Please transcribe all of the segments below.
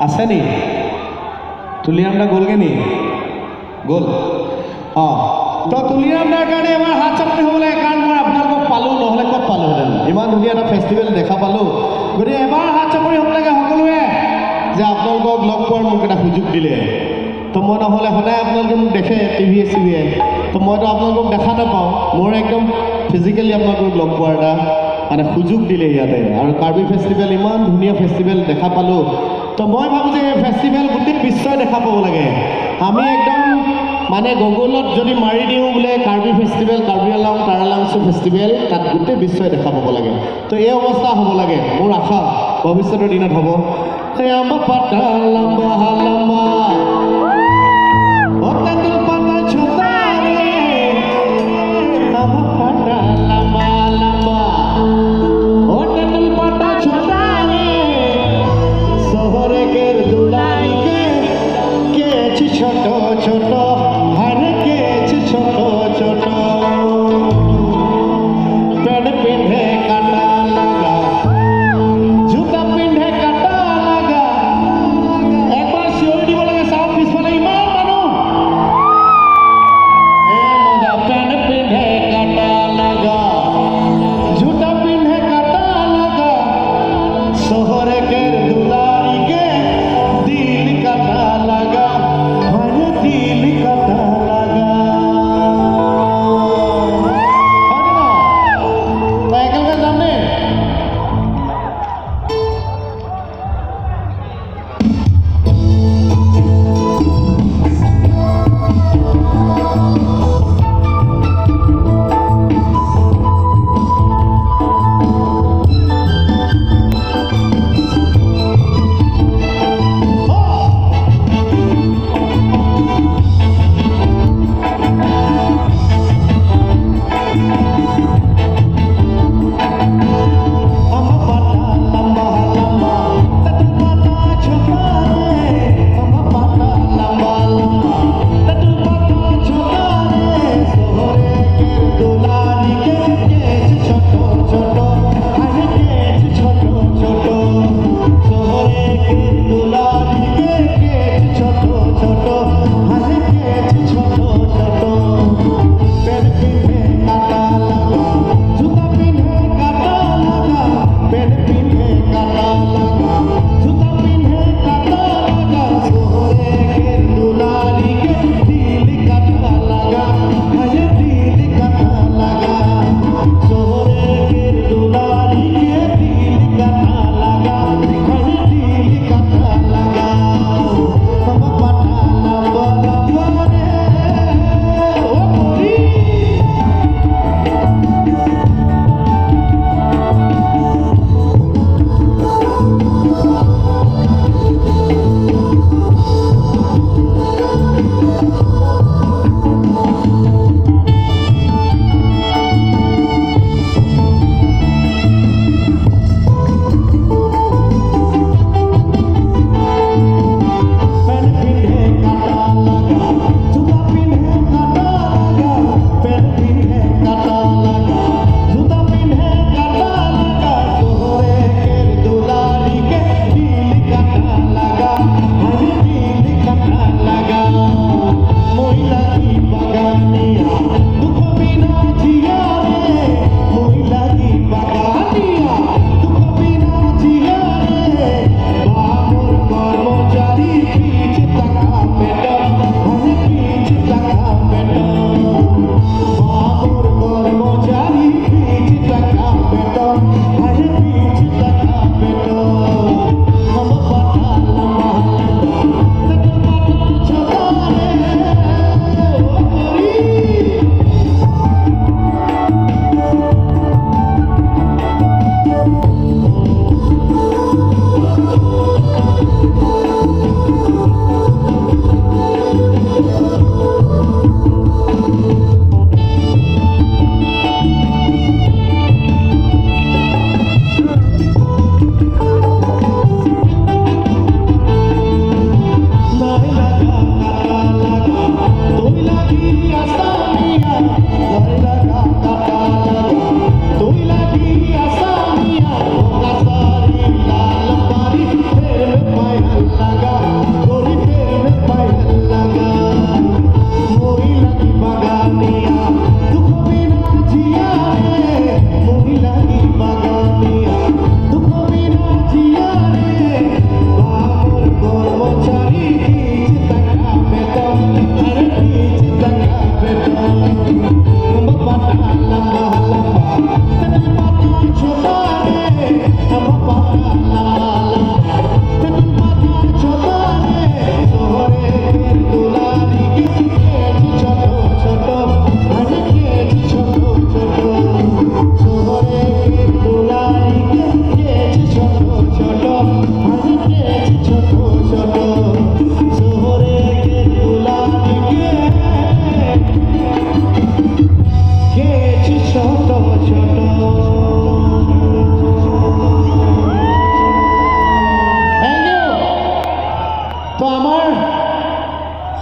আছে নি তুলিয়ামটা গ'লগে নি গ'ল তো তুলিয়ামদাৰ কাৰণে এবাৰ হাত চাপনি হ'ব লাগে কাৰণ মই আপোনালোকক পালোঁ নহ'লে ক'ত পালোঁহেঁতেন ইমান ধুনীয়া এটা ফেষ্টিভেল দেখা পালোঁ গতিকে এবাৰ হাত চাপনি হ'ব লাগে সকলোৱে যে আপোনালোকক লগ পোৱাৰ মোক এটা সুযোগ দিলে তো মই নহ'লে সদায় আপোনালোকে মোক দেখে টিভিয়ে চিভিয়ে তো মইতো আপোনালোকক দেখা নাপাওঁ মোৰ একদম ফিজিকেলি আপোনালোকক লগ পোৱাৰ এটা মানে সুযোগ দিলে ইয়াতে আৰু কাৰ্বি ফেষ্টিভেল ইমান ধুনীয়া ফেষ্টিভেল দেখা পালোঁ তো মই ভাবোঁ যে এই ফেষ্টিভেল গোটেই বিশ্বই দেখা পাব লাগে আমি একদম মানে গুগলত যদি মাৰি দিওঁ বোলে কাৰ্বি ফেষ্টিভেল কাৰ্বি আংলং কাৰালাংচু ফেষ্টিভেল তাত গোটেই বিশ্বই দেখা পাব লাগে তো এই অৱস্থা হ'ব লাগে মোৰ আশা ভৱিষ্যতৰ দিনত হ'ব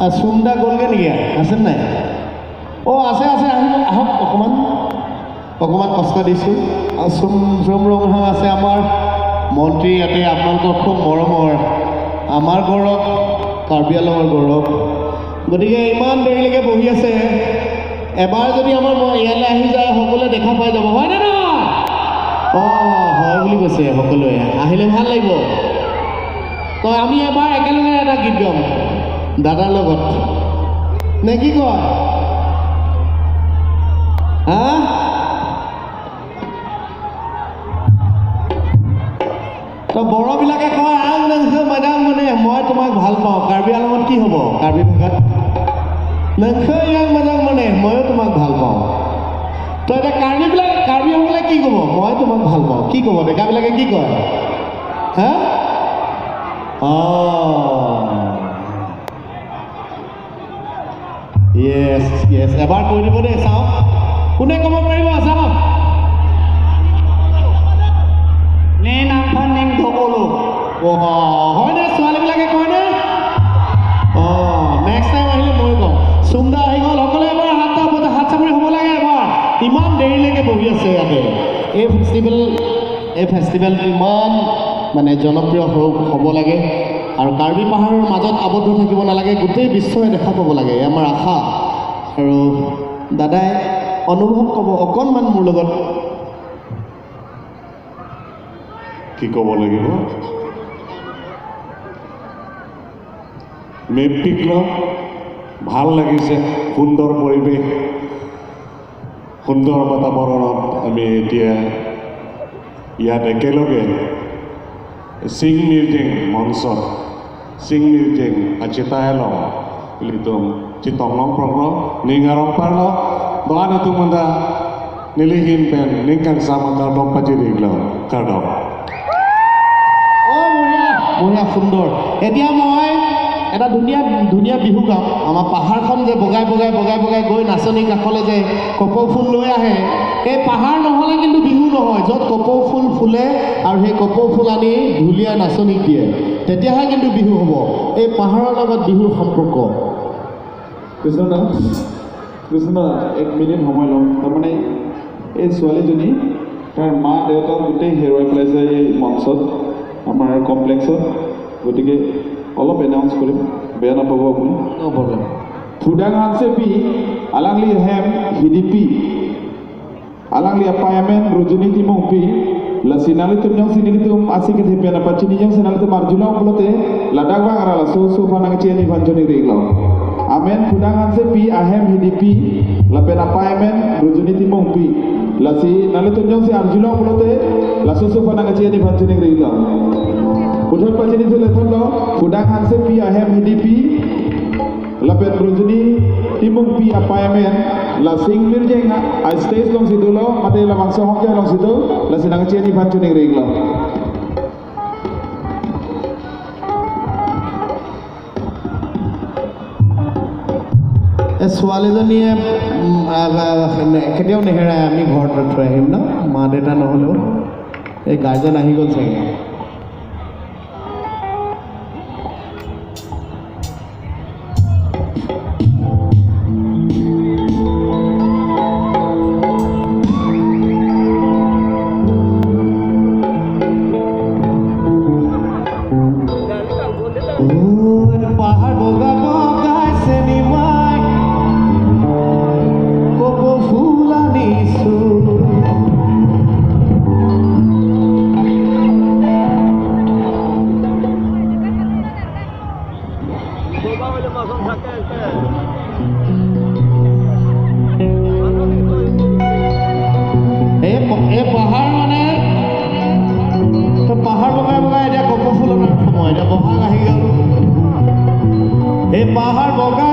চুমদা গ'লগৈ নেকি আছে নাই অঁ আছে আছে আহিব আহক অকণমান কষ্ট দিছোঁ চুম ৰংহাং আছে আমাৰ মন্ত্ৰী ইয়াতে আপোনালোকৰ খুব মৰমৰ আমাৰ গৌৰৱ কাৰ্বি আংলঙৰ গৌৰৱ গতিকে ইমান দেৰিলৈকে বহি আছে এবাৰ যদি আমাৰ ইয়ালৈ আহি যায় সকলোৱে দেখা পাই যাব হয়নে নহয় অঁ হয় বুলি কৈছে সকলোৱে আহিলে ভাল লাগিব তো আমি এবাৰ একেলগে এটা গীত গাম দাদাৰ লগত নে কি কয় হা তো বড়োবিলাকে কয় আং নংখো মাদাং মানে মই তোমাক ভাল পাওঁ কাৰ্বি আংলঙত কি হ'ব কাৰ্বি ভাষাত নংখো ইয়াং মাদাং মানে ময়ো তোমাক ভাল পাওঁ তো এতিয়া কাৰ্বিসকলে কি ক'ব মই তোমাক ভাল পাওঁ কি ক'ব ডেকাবিলাকে কি কয় হা য়েছ য়েছ এবাৰ কৈ দিব দেই চাওক কোনে ক'ব পাৰিব চাওক নে নামখন নেম সকলো হয়নে ছোৱালীবিলাকে কয়নে অঁ নেক্সট টাইম আহিলে মই ক'ম চুমদা আহি গ'ল সকলোৱে এবাৰ হাত চাপৰি হ'ব লাগে এবাৰ ইমান দেৰিলৈকে বহি আছে ইয়াতে এই ফেষ্টিভেলটো ইমান মানে জনপ্ৰিয় হ'ব লাগে আৰু কাৰ্বি পাহাৰৰ মাজত আবদ্ধ থাকিব নালাগে গোটেই বিশ্বই দেখা পাব লাগে আমাৰ আশা আৰু দাদাই অনুভৱ ক'ব অকণমান মোৰ লগত কি ক'ব লাগিব মেপিক ন ভাল লাগিছে সুন্দৰ পৰিৱেশ সুন্দৰ বাতাবৰণত আমি এতিয়া ইয়াত একেলগে সিং মিৰ্জেং মঞ্চত Singh মিৰ্জেং acitahelong litum citonglong pronglo ningarong parlo doan itu manda nilihin pen ningkang sama kardok pajiringlo kardok বঢ়িয়া সুন্দৰ এতিয়া মই এটা ধুনীয়া বিহু গাম আমাৰ পাহাৰখন যে বগাই গৈ নাচনী কাষলৈ যে কপৌ ফুল লৈ আহে এই পাহাৰ নহ'লে কিন্তু বিহু নহয় য'ত কপৌ ফুল ফুলে আৰু সেই কপৌ ফুল আনি ঢুলীয়া নাচনীক দিয়ে তেতিয়াহে কিন্তু বিহু হ'ব এই পাহাৰৰ লগত বিহুৰ সম্পৰ্ক কৃষ্ণ এক মিনিট সময় লওঁ তাৰমানে এই ছোৱালীজনী তাৰ মা দেউতাক গোটেই হেৰুৱাই পেলাইছে এই মঞ্চত আমাৰ কমপ্লেক্সত গতিকে অলপ এনাউন্স কৰিম বেয়া নাপাব আপুনি ফুডাং হানচেপি আলাংলি Hem হিডিপি alang li apartemen rujuni timong pi la sinali tunyong sinilitum asik ke thipian apa ciniyong sinalitum marjulang pulote ladak bang arala so fanang cieni vanjoni reglaw amen fudangan se pi ahem hidipi la pen apartemen rujuni timong pi la sinali tunyong si arjulang pulote la so fanang cieni vanjoni reglaw Udhon pacini tu leton lo fudangan se pi ahem hidipi la pen rujuni timong pi apartemen la sing mirjeng a stage long situ lo mate la mangsa hok long situ la sinang cieni van tuning ring lo ছোৱালীজনীয়ে কেতিয়াও নেহেৰায় আমি ঘৰত থৈ আহিম ন মা দেউতা নহ'লেও এই গাৰ্জেন আহি গ'ল চাগে পাহাড় বগা বগাই চেনিমাই কপৌ ফুল আনিছো এই পাহাৰ মানে পাহাৰ বগাই বগাই এতিয়া কপৌ ফুল অনাৰ সময় এতিয়া বহাগ আহি গ'ল এই পাহাড় বগা